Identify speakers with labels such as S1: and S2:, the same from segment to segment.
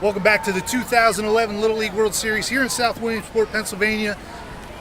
S1: Welcome back to the 2011 Little League World Series here in South Williamsport, Pennsylvania.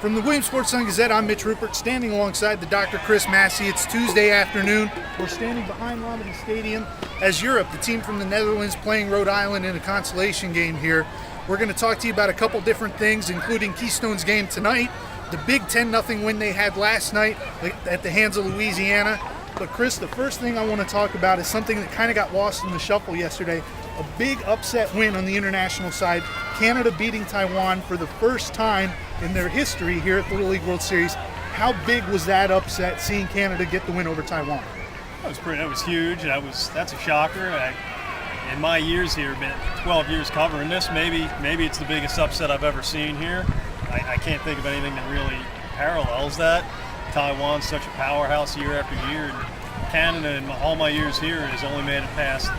S1: From the Williamsport Sun-Gazette, I'm Mitch Rupert, standing alongside the Dr. Chris Massey. It's Tuesday afternoon. We're standing behind Lombardy Stadium as Europe, the team from the Netherlands, playing Rhode Island in a consolation game here. We're going to talk to you about a couple different things, including Keystone's game tonight, the big 10-0 win they had last night at the hands of Louisiana. But Chris, the first thing I want to talk about is something that kind of got lost in the shuffle yesterday. A big upset win on the international side. Canada beating Taiwan for the first time in their history here at the Little League World Series. How big was that upset, seeing Canada get the win over Taiwan?
S2: That was huge. That's a shocker. In my years here, been 12 years covering this, maybe it's the biggest upset I've ever seen here. I can't think of anything that really parallels that. Taiwan's such a powerhouse year after year. And Canada, in all my years here, has only made it past.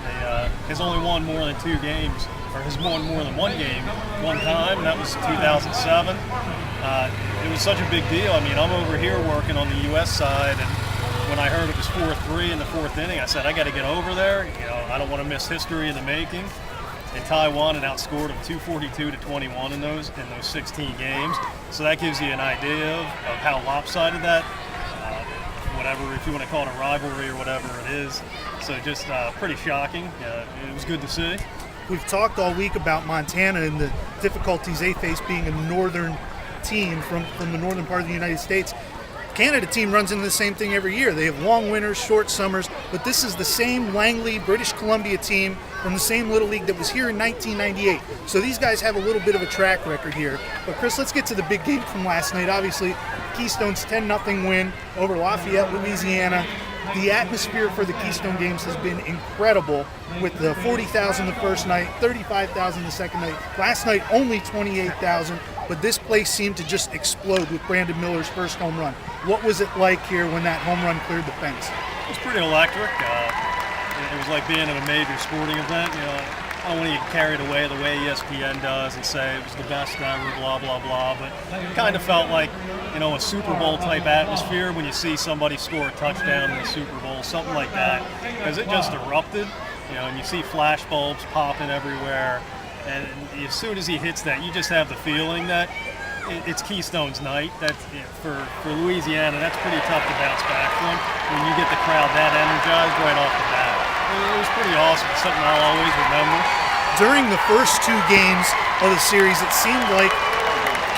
S2: Has only won more than 2 games, or has won more than 1 game one time, and that was 2007. It was such a big deal. I mean, I'm over here working on the U.S. side, and when I heard it was 4-3 in the 4th inning, I said, I got to get over there. I don't want to miss history in the making. And Taiwan had outscored them 242-21 in those 16 games. So that gives you an idea of how lopsided that, whatever, if you want to call it a rivalry or whatever it is. So just pretty shocking. It was good to see.
S1: We've talked all week about Montana and the difficulties they face being a northern team from the northern part of the United States. Canada team runs into the same thing every year. They have long winters, short summers, but this is the same Langley, British Columbia team from the same Little League that was here in 1998. So these guys have a little bit of a track record here. But Chris, let's get to the big game from last night. Obviously, Keystone's 10-0 win over Lafayette, Louisiana. The atmosphere for the Keystone games has been incredible, with the 40,000 the first night, 35,000 the second night. Last night, only 28,000, but this place seemed to just explode with Brandon Miller's first home run. What was it like here when that home run cleared the fence?
S2: It was pretty electric. It was like being at a major sporting event. I don't want to get carried away the way ESPN does and say it was the best ever, blah, blah, blah. But it kind of felt like, a Super Bowl type atmosphere when you see somebody score a touchdown in the Super Bowl, something like that. Because it just erupted, and you see flash bulbs popping everywhere. And as soon as he hits that, you just have the feeling that it's Keystone's night. That's for Louisiana. That's pretty tough to bounce back from when you get the crowd that energized right off the bat. It was pretty awesome. It's something I'll always remember.
S1: During the first 2 games of the series, it seemed like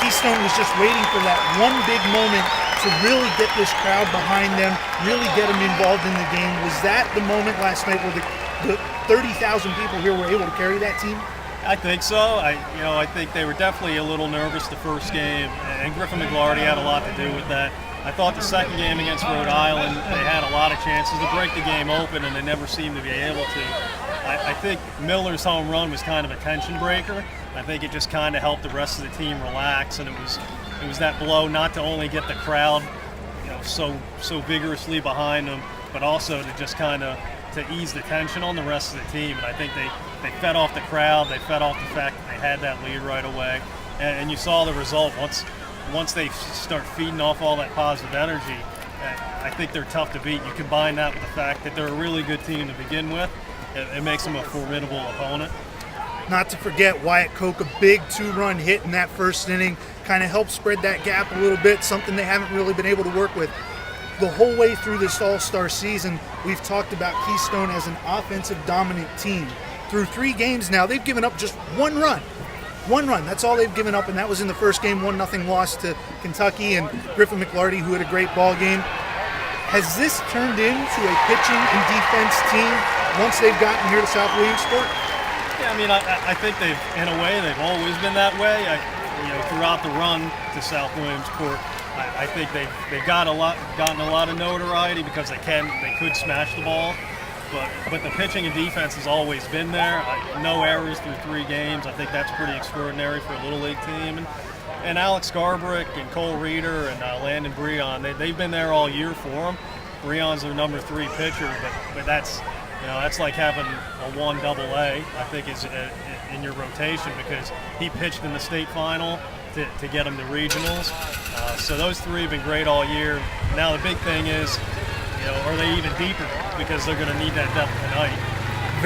S1: Keystone was just waiting for that one big moment to really get this crowd behind them, really get them involved in the game. Was that the moment last night where the 30,000 people here were able to carry that team?
S2: I think so. I think they were definitely a little nervous the first game, and Griffin McGlarty had a lot to do with that. I thought the second game against Rhode Island, they had a lot of chances to break the game open, and they never seemed to be able to. I think Miller's home run was kind of a tension breaker. I think it just kind of helped the rest of the team relax, and it was that blow not to only get the crowd, so vigorously behind them, but also to just kind of to ease the tension on the rest of the team. And I think they fed off the crowd, they fed off the fact that they had that lead right away, and you saw the result once they start feeding off all that positive energy. I think they're tough to beat. You combine that with the fact that they're a really good team to begin with, it makes them a formidable opponent.
S1: Not to forget Wyatt Koch, a big 2-run hit in that first inning, kind of helped spread that gap a little bit, something they haven't really been able to work with. The whole way through this All-Star season, we've talked about Keystone as an offensive dominant team. Through 3 games now, they've given up just 1 run. 1 run, that's all they've given up, and that was in the first game, 1-0 loss to Kentucky, and Griffin McGlarty, who had a great ball game. Has this turned into a pitching and defense team once they've gotten here to South Williamsport?
S2: Yeah, I think in a way, they've always been that way. Throughout the run to South Williamsport, I think they've gotten a lot of notoriety because they could smash the ball. But the pitching and defense has always been there. No errors through 3 games. I think that's pretty extraordinary for a Little League team. And Alex Garbrick and Cole Reeder and Landon Breon, they've been there all year for them. Breon's their number 3 pitcher, but that's like having a 1 AA, I think, is in your rotation, because he pitched in the state final to get them to regionals. So those 3 have been great all year. Now the big thing is, are they even deeper? Because they're going to need that depth tonight.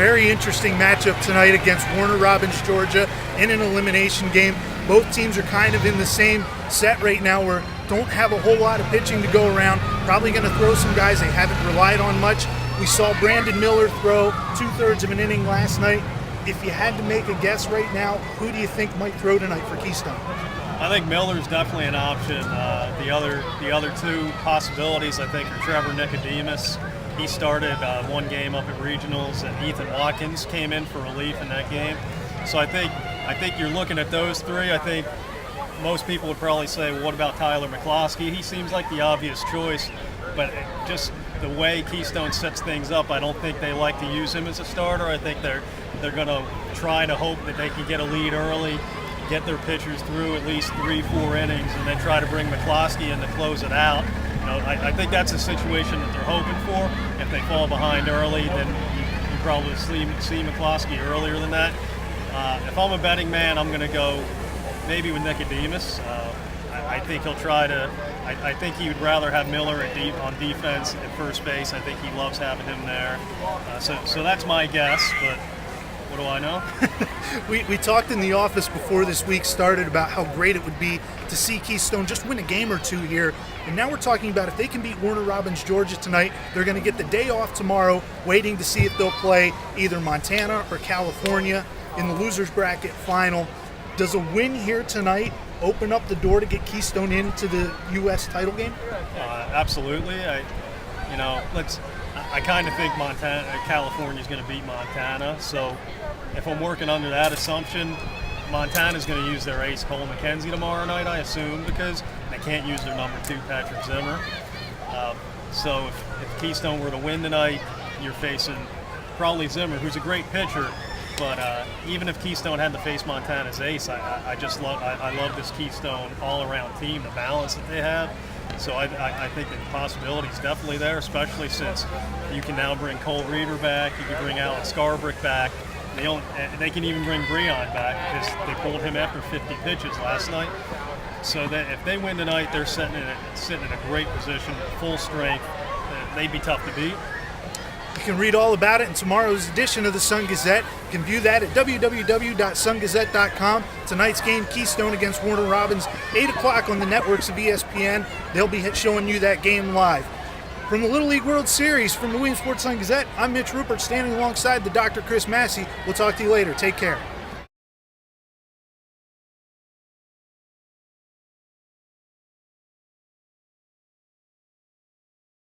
S1: very interesting matchup tonight against Warner Robins, Georgia, in an elimination game. Both teams are kind of in the same set right now where don't have a whole lot of pitching to go around. Probably going to throw some guys they haven't relied on much. We saw Brandon Miller throw 2/3 of an inning last night. If you had to make a guess right now, who do you think might throw tonight for Keystone?
S2: I think Miller's definitely an option. The other two possibilities, I think, are Trevor Nicodemus. He started one game up at regionals, and Ethan Watkins came in for relief in that game. So I think you're looking at those three. I think most people would probably say, well, what about Tyler McCloskey? He seems like the obvious choice, but just the way Keystone sets things up, I don't think they like to use him as a starter. I think they're going to try to hope that they can get a lead early, get their pitchers through at least 3-4 innings, and then try to bring McCloskey in to close it out. I think that's a situation that they're hoping for. If they fall behind early, then you probably see McCloskey earlier than that. If I'm a betting man, I'm going to go maybe with Nicodemus. I think he'll try to. I think he would rather have Miller on defense at first base. I think he loves having him there. So that's my guess, but what do I know?
S1: We talked in the office before this week started about how great it would be to see Keystone just win a game or two here. And now we're talking about if they can beat Warner Robins, Georgia tonight, they're going to get the day off tomorrow, waiting to see if they'll play either Montana or California in the loser's bracket final. Does a win here tonight open up the door to get Keystone into the U.S. title game?
S2: Absolutely. I kind of think California is going to beat Montana. So if I'm working under that assumption, Montana's going to use their ace Cole McKenzie tomorrow night, I assume, because they can't use their number 2 Patrick Zimmer. So if Keystone were to win tonight, you're facing probably Zimmer, who's a great pitcher. But even if Keystone had to face Montana's ace, I love this Keystone all-around team, the balance that they have. So I think the possibility is definitely there, especially since you can now bring Cole Reeder back, you can bring Alex Scarbrick back. They can even bring Breon back because they pulled him after 50 pitches last night. So that if they win tonight, they're sitting in a great position, full strength. They'd be tough to beat.
S1: You can read all about it in tomorrow's edition of the Sun Gazette. You can view that at www.sungazette.com. Tonight's game, Keystone against Warner Robins, 8 o'clock on the networks of ESPN. They'll be showing you that game live. From the Little League World Series, from the Williamsport Sun Gazette, I'm Mitch Rupert, standing alongside the Dr. Chris Massey. We'll talk to you later. Take care.